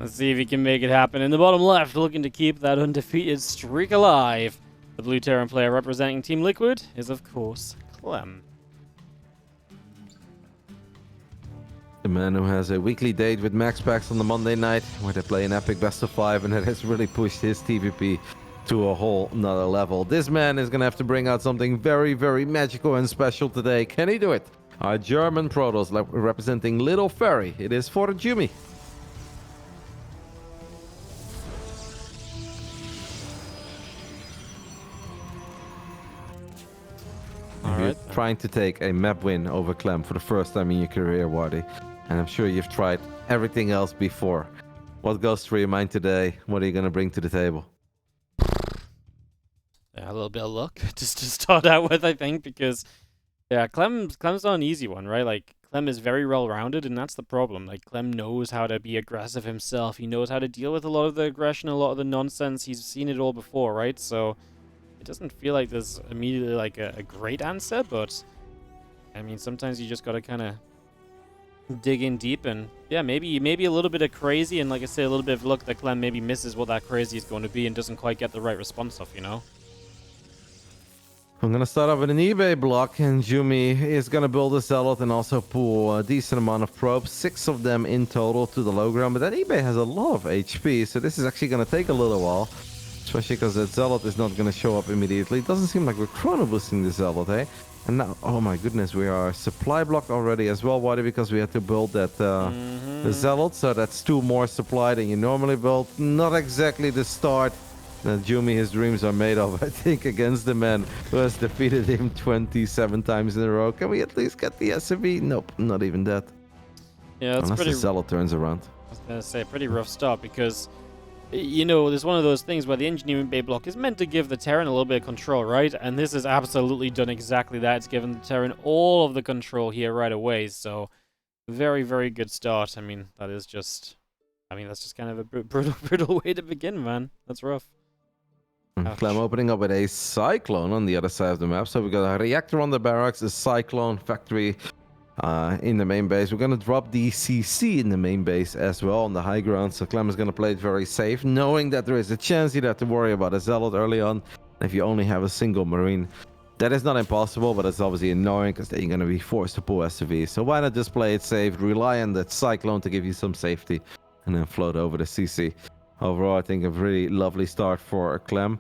Let's see if he can make it happen. In the bottom left, looking to keep that undefeated streak alive. The blue Terran player representing Team Liquid is, of course, Clem. The man who has a weekly date with Max Packs on the Monday night, where they play an epic best of 5, and it has really pushed his TVP to a whole nother level. This man is going to have to bring out something very, very magical and special today. Can he do it? Our German Protoss representing Little Fairy. It is ForJumy. You're trying to take a map win over Clem for the first time in your career, Wardy. And I'm sure you've tried everything else before. What goes through your mind today? What are you going to bring to the table? Yeah, a little bit of luck just to start out with, I think, because yeah, Clem's not an easy one, right? Like, Clem is very well-rounded, and that's the problem. Like, Clem knows how to be aggressive himself. He knows how to deal with a lot of the aggression, a lot of the nonsense. He's seen it all before, right? So it doesn't feel like there's immediately like a great answer, but I mean, sometimes you just gotta kind of dig in deep, and yeah, maybe a little bit of crazy, and like I say, a little bit of luck that Clem maybe misses what that crazy is going to be and doesn't quite get the right response off, you know? I'm going to start off with an eBay block, and Jumi is going to build a Zealot and also pull a decent amount of probes, 6 of them in total to the low ground, but that eBay has a lot of HP, so this is actually going to take a little while, especially because that Zealot is not going to show up immediately. It doesn't seem like we're chrono boosting the Zealot, eh? And now, oh my goodness, we are supply blocked already as well. Why? Because we had to build that the Zealot, so that's 2 more supply than you normally build. Not exactly the start that Jumi his dreams are made of, I think, against the man who has defeated him 27 times in a row. Can we at least get the SCV? Nope, not even that. Yeah, that's unless pretty. The Zealot turns around. I was gonna say, pretty rough start, because you know, there's one of those things where the engineering bay block is meant to give the Terran a little bit of control, right? And this has absolutely done exactly that. It's given the Terran all of the control here right away. So, very, very good start. I mean, that's just kind of a brutal way to begin, man. That's rough. Clem opening up with a Cyclone on the other side of the map. So we got a reactor on the barracks, a Cyclone factory in the main base. We're going to drop the CC in the main base as well on the high ground. So Clem is going to play it very safe, knowing that there is a chance you'd have to worry about a Zealot early on if you only have a single Marine. That is not impossible, but it's obviously annoying because then you're going to be forced to pull SCV. So why not just play it safe, rely on that Cyclone to give you some safety, and then float over the CC. Overall, I think a really lovely start for Clem,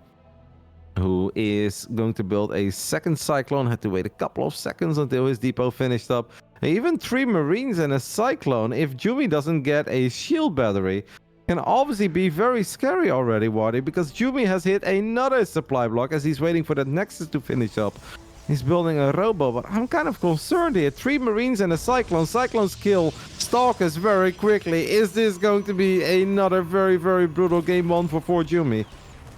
who is going to build a second Cyclone. Had to wait a couple of seconds until his depot finished up. Even 3 Marines and a Cyclone, if Jumi doesn't get a shield battery, can obviously be very scary already, Wardy, because Jumi has hit another supply block as he's waiting for that Nexus to finish up. He's building a Robo, but I'm kind of concerned here. 3 Marines and a Cyclone. Cyclones kill Stalkers very quickly. Is this going to be another very, very brutal game 1 for ForJumy?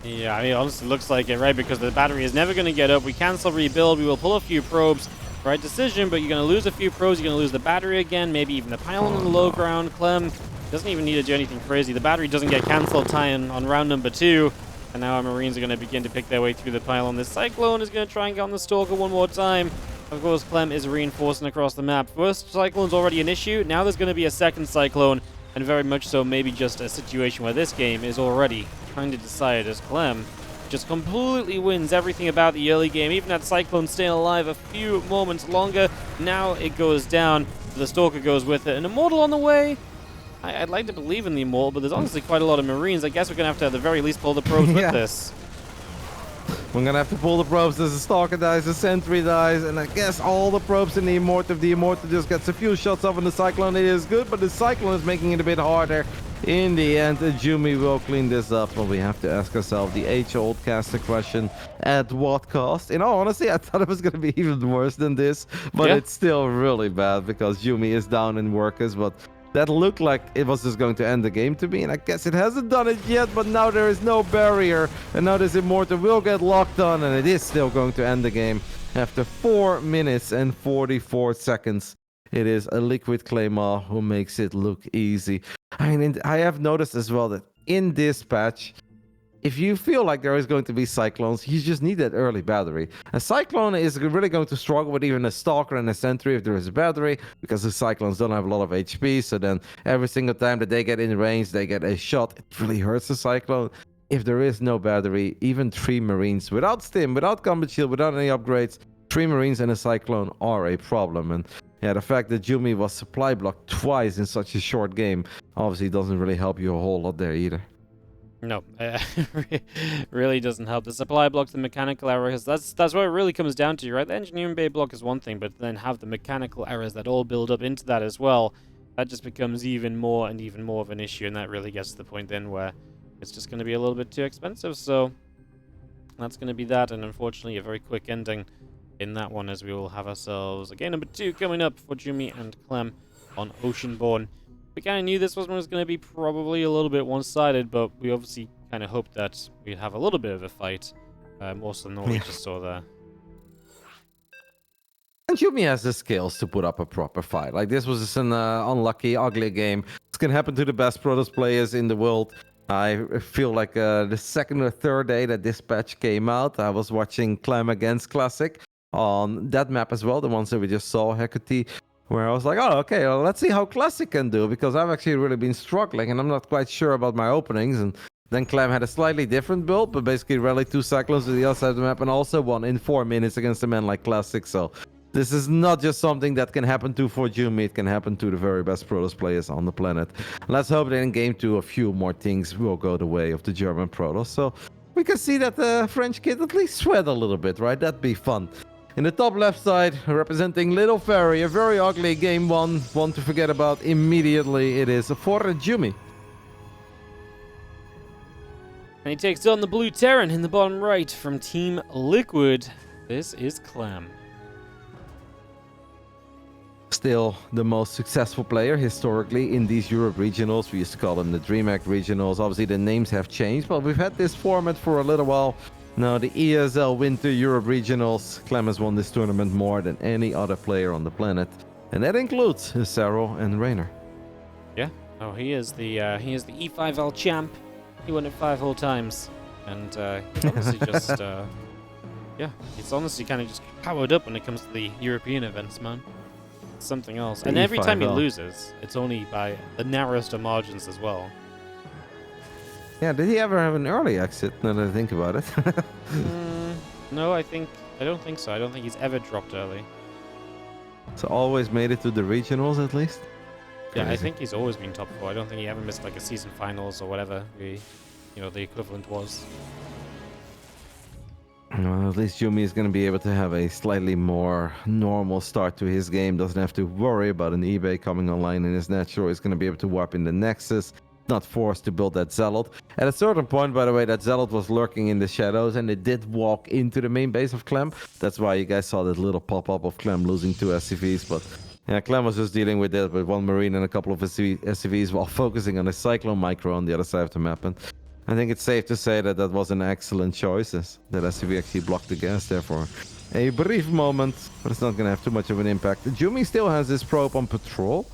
Yeah, I mean, honestly, it looks like it, right? Because the battery is never going to get up. We cancel rebuild. We will pull a few probes. Right decision, but you're going to lose a few probes. You're going to lose the battery again. Maybe even the pylon on the low ground. Clem doesn't even need to do anything crazy. The battery doesn't get cancelled tying on round number 2. And now our Marines are going to begin to pick their way through the pylon. This Cyclone is going to try and get on the Stalker one more time. Of course, Clem is reinforcing across the map. First Cyclone's already an issue. Now there's going to be a second Cyclone. And very much so maybe just a situation where this game is already trying to decide as Clem just completely wins everything about the early game. Even that Cyclone staying alive a few moments longer. Now it goes down. The Stalker goes with it. An Immortal on the way. I'd like to believe in the Immortal, but there's honestly quite a lot of Marines. I guess we're going to have to, at the very least, pull the probes with this. We're going to have to pull the probes. There's a Stalker dies, a Sentry dies, and I guess all the probes in the Immortal. If the Immortal just gets a few shots off on the Cyclone, it is good, but the Cyclone is making it a bit harder. In the end, Jumi will clean this up, but we have to ask ourselves the age-old caster question: at what cost? In all honesty, I thought it was going to be even worse than this, but it's still really bad because Jumi is down in workers, but that looked like it was just going to end the game to me, and I guess it hasn't done it yet, but now there is no barrier, and now this Immortal will get locked on, and it is still going to end the game after 4 minutes and 44 seconds. It is a Liquid Claymore who makes it look easy. I mean, I have noticed as well that in this patch, if you feel like there is going to be Cyclones, you just need that early battery. A Cyclone is really going to struggle with even a Stalker and a Sentry if there is a battery, because the Cyclones don't have a lot of HP, so then every single time that they get in range, they get a shot. It really hurts the Cyclone. If there is no battery, even 3 Marines, without Stim, without Combat Shield, without any upgrades, 3 Marines and a Cyclone are a problem. And yeah, the fact that Jumy was supply blocked twice in such a short game obviously doesn't really help you a whole lot there either. No, really doesn't help. The supply blocks, the mechanical errors, that's what it really comes down to, right? The engineering bay block is one thing, but then have the mechanical errors that all build up into that as well. That just becomes even more of an issue, and that really gets to the point then where it's just going to be a little bit too expensive. So that's going to be that, and unfortunately a very quick ending in that one, as we will have ourselves game number 2 coming up for Jimmy and Clem on Oceanborn. We kind of knew this one was going to be probably a little bit one-sided, but we obviously kind of hoped that we'd have a little bit of a fight, more so than what we just saw there. And Jumy has the skills to put up a proper fight. Like, this was just an unlucky, ugly game. This can happen to the best Protoss players in the world. I feel like the second or third day that this patch came out, I was watching Clem against Classic on that map as well, the ones that we just saw, Hecate, where I was like, oh, okay, well, let's see how Classic can do, because I've actually really been struggling, and I'm not quite sure about my openings. And then Clem had a slightly different build, but basically rallied 2 Cyclones to the other side of the map, and also won in 4 minutes against a man like Classic. So this is not just something that can happen to ForJumy, it can happen to the very best Protoss players on the planet. Let's hope that in Game 2 a few more things will go the way of the German Protoss, so we can see that the French kid at least sweat a little bit, right? That'd be fun. In the top left side, representing Little Fairy, a very ugly game one to forget about immediately. It is ForJumy. And he takes on the Blue Terran in the bottom right from Team Liquid. This is Clem. Still the most successful player historically in these Europe regionals. We used to call them the DreamHack regionals. Obviously the names have changed, but we've had this format for a little while. Now the ESL Winter Europe regionals. Clem has won this tournament more than any other player on the planet, and that includes Serral and Rainer. Yeah, oh, he is the E5L champ. He won it 5 whole times, and he's honestly just yeah, he's honestly kind of just powered up when it comes to the European events, man. It's something else. And every time he loses, it's only by the narrowest of margins as well. Yeah, did he ever have an early exit, now that I think about it? No, I don't think so. I don't think he's ever dropped early. So always made it to the regionals at least? Yeah, Crazy. I think he's always been top 4. I don't think he ever missed like a season finals or whatever the equivalent was. Well, at least Jumy is going to be able to have a slightly more normal start to his game. Doesn't have to worry about an eBay coming online in his natural. He's going to be able to warp in the Nexus. Not forced to build that Zealot. At a certain point, by the way, that Zealot was lurking in the shadows, and it did walk into the main base of Clem. That's why you guys saw that little pop-up of Clem losing 2 SCVs. But yeah, Clem was just dealing with it with 1 Marine and a couple of SCVs while focusing on a Cyclone Micro on the other side of the map. And I think it's safe to say that that was an excellent choice. That SCV actually blocked the gas there for a brief moment, but it's not going to have too much of an impact. Jumy still has this probe on patrol.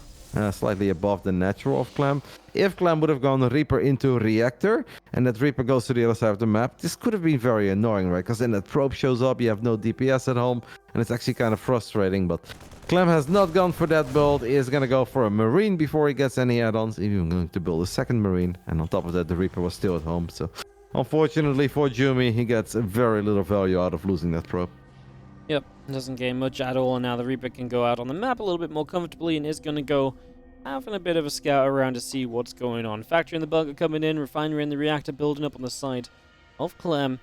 Slightly above the natural of Clem. If Clem would have gone Reaper into Reactor, and that Reaper goes to the other side of the map, this could have been very annoying, right? Because then that probe shows up, you have no DPS at home, and it's actually kind of frustrating. But Clem has not gone for that build. He is going to go for a Marine before he gets any add-ons. Even going to build a second Marine, and on top of that, the Reaper was still at home. So unfortunately for Jumy, he gets very little value out of losing that probe. Yep, doesn't gain much at all, and now the Reaper can go out on the map a little bit more comfortably and is going to go having a bit of a scout around to see what's going on. Factory in the bunker coming in, Refinery in the Reactor building up on the side of Clem.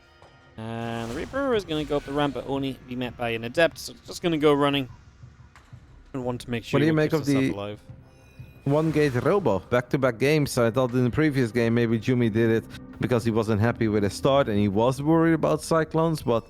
And the Reaper is going to go up the ramp, but only be met by an Adept, so it's just going to go running. And want to make sure what do you he make keeps of the alive. 1-gate Robo? Back-to-back games. I thought in the previous game maybe Jumy did it because he wasn't happy with his start and he was worried about Cyclones, but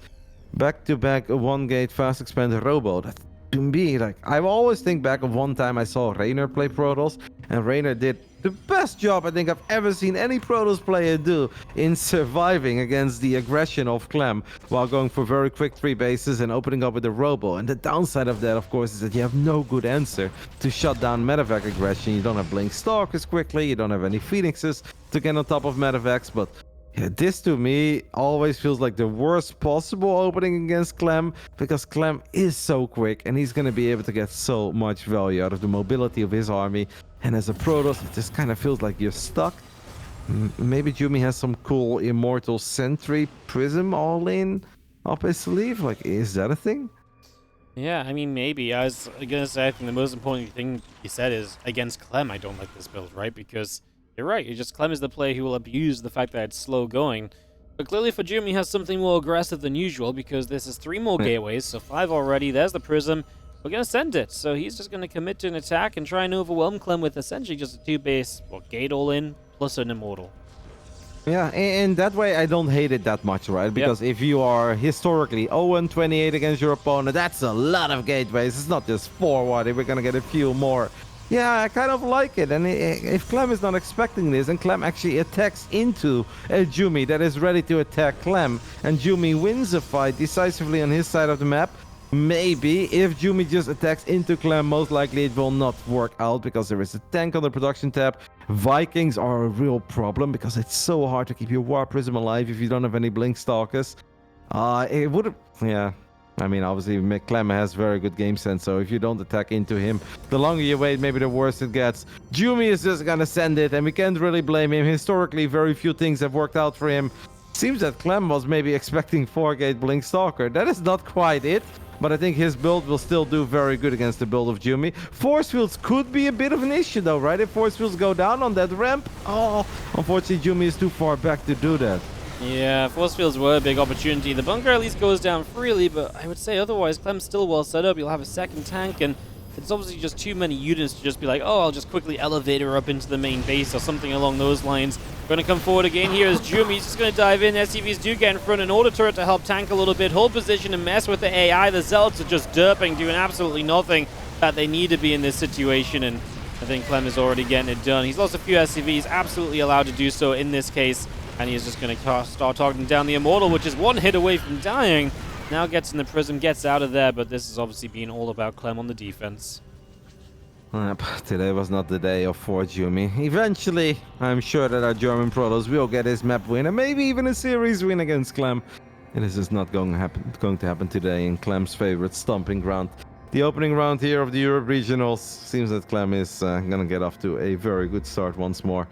back-to-back 1-gate fast expand Robo. That to me, like, I always think back of one time I saw Rainer play Protoss, and Rainer did the best job I think I've ever seen any Protoss player do in surviving against the aggression of Clem while going for very quick 3 bases and opening up with a Robo. And the downside of that, of course, is that you have no good answer to shut down medevac aggression. You don't have Blink Stalkers quickly, you don't have any Phoenixes to get on top of medevacs, but Yeah, this to me always feels like the worst possible opening against Clem, because Clem is so quick and he's going to be able to get so much value out of the mobility of his army. And as a Protoss, it just kind of feels like you're stuck. Maybe Jumi has some cool Immortal Sentry Prism all-in up his sleeve. Like, is that a thing? Yeah, I mean, maybe. I was gonna say, I think the most important thing you said is, against Clem, I don't like this build, right? Because you're right, Clem is the player who will abuse the fact that it's slow going. But clearly ForJumy has something more aggressive than usual, because this is 3 more gateways, so 5 already. There's the Prism. We're gonna send it, so he's just gonna commit to an attack and try and overwhelm Clem with essentially just a 2-base, gate all-in, plus an Immortal. Yeah, and that way I don't hate it that much, right? Because if you are historically 0-28 against your opponent, that's a lot of gateways. It's not just 4 wide, we're gonna get a few more. Yeah, I kind of like it. And if Clem is not expecting this, and Clem actually attacks into a Jumi that is ready to attack Clem, and Jumi wins a fight decisively on his side of the map, maybe if Jumi just attacks into Clem, most likely it will not work out because there is a tank on the production tab. Vikings are a real problem because it's so hard to keep your War Prism alive if you don't have any Blink Stalkers. It would have... Yeah. I mean, obviously, Clem has very good game sense, so if you don't attack into him, the longer you wait, maybe the worse it gets. Jumi is just gonna send it, and we can't really blame him. Historically, very few things have worked out for him. Seems that Clem was maybe expecting 4-gate Blink Stalker. That is not quite it, but I think his build will still do very good against the build of Jumi. Force fields could be a bit of an issue, though, right? If force fields go down on that ramp, unfortunately, Jumi is too far back to do that. Yeah, force fields were a big opportunity. The bunker at least goes down freely, but I would say otherwise, Clem's still well set up. You'll have a second tank, and it's obviously just too many units to just be like, oh, I'll just quickly elevate her up into the main base or something along those lines. Going to come forward again here is Jumi. He's just going to dive in. SCVs do get in front. An auto turret to help tank a little bit, hold position and mess with the AI. The Zealots are just derping, doing absolutely nothing that they need to be in this situation, and I think Clem is already getting it done. He's lost a few SCVs, absolutely allowed to do so in this case. And he's just going to start targeting down the Immortal, which is 1 hit away from dying. Now gets in the Prism, gets out of there, but this has obviously been all about Clem on the defense. Today was not the day of ForJumy. Eventually, I'm sure that our German Protoss will get his map win, and maybe even a series win against Clem. And this is not going to happen today in Clem's favorite stomping ground. The opening round here of the Europe Regionals seems that Clem is going to get off to a very good start once more.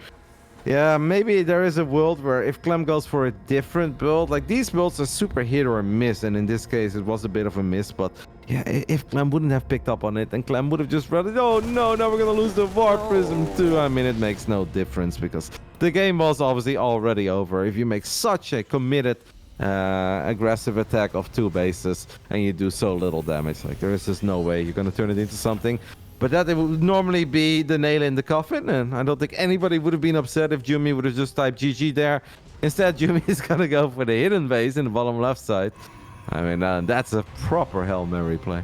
Yeah, maybe there is a world where if Clem goes for a different build, like these builds are super hit or miss, and in this case it was a bit of a miss, but yeah, if Clem wouldn't have picked up on it, then Clem would have just read it. Oh no, now we're gonna lose the War Prism too. I mean, it makes no difference because the game was obviously already over. If you make such a committed, aggressive attack of 2 bases and you do so little damage, like there is just no way you're gonna turn it into something. But that it would normally be the nail in the coffin, and I don't think anybody would have been upset if Jumi would have just typed GG there. Instead, Jumi is gonna go for the hidden base in the bottom left side. I mean, that's a proper Hail Mary play.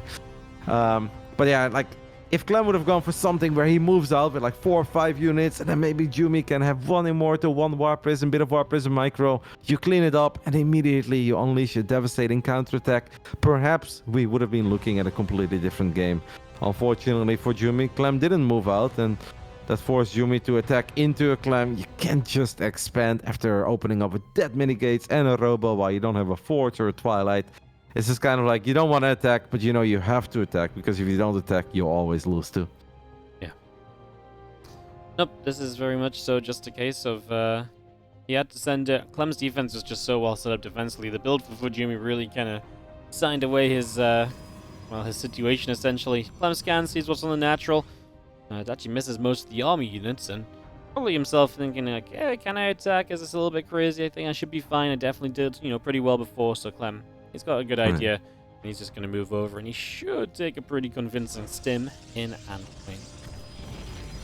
But yeah, like, if Clem would have gone for something where he moves out with like 4 or 5 units, and then maybe Jumi can have 1 Immortal, 1 War Prism, bit of War Prism micro, you clean it up, and immediately you unleash a devastating counterattack, perhaps we would have been looking at a completely different game. Unfortunately for Jumi, Clem didn't move out, and that forced Jumi to attack into a Clem. You can't just expand after opening up with that many gates and a Robo while you don't have a Forge or a Twilight. It's just kind of like you don't want to attack, but you know you have to attack, because if you don't attack, you always lose too. Yeah. Nope, this is very much so just a case of he had to send it. Clem's defense was just so well set up defensively. The build for ForJumy really kind of signed away his his situation essentially. Clem scans, sees what's on the natural. It actually misses most of the army units, and probably himself thinking like, hey, can I attack? Is this a little bit crazy? I think I should be fine. I definitely did, pretty well before. So Clem, he's got a good idea, and he's just going to move over, and he should take a pretty convincing stim in and win.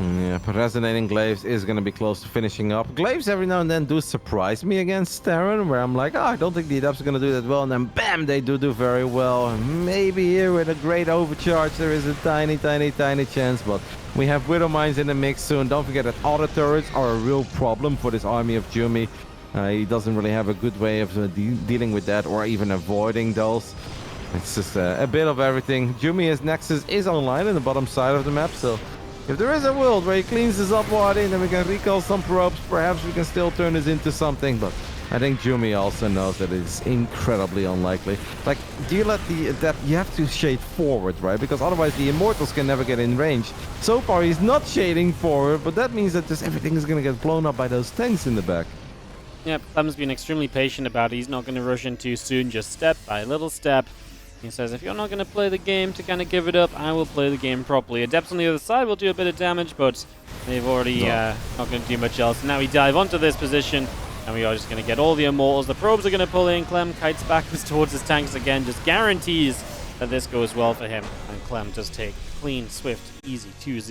Yeah, but Resonating Glaives is going to be close to finishing up. Glaives every now and then do surprise me against Terran, where I'm like, I don't think the Adepts are going to do that well, and then bam, they do very well. Maybe here with a great overcharge, there is a tiny chance, but we have Widow Mines in the mix soon. Don't forget that auto turrets are a real problem for this army of Jumi. He doesn't really have a good way of dealing with that, or even avoiding those. It's just a bit of everything. Jumi's Nexus is online in the bottom side of the map, so if there is a world where he cleans this up wide in and we can recall some probes, perhaps we can still turn this into something. But I think Jumi also knows that it's incredibly unlikely. Like, do you let the Adept, you have to shade forward, right? Because otherwise the Immortals can never get in range. So far he's not shading forward, but that means that just everything is going to get blown up by those tanks in the back. Yep, Clem's been extremely patient about it. He's not going to rush in too soon, just step by little step. He says, if you're not going to play the game to kind of give it up, I will play the game properly. Adepts on the other side will do a bit of damage, but they've already not going to do much else. Now we dive onto this position, and we are just going to get all the Immortals. The probes are going to pull in. Clem kites backwards towards his tanks again, just guarantees that this goes well for him. And Clem does take clean, swift, easy 2-0.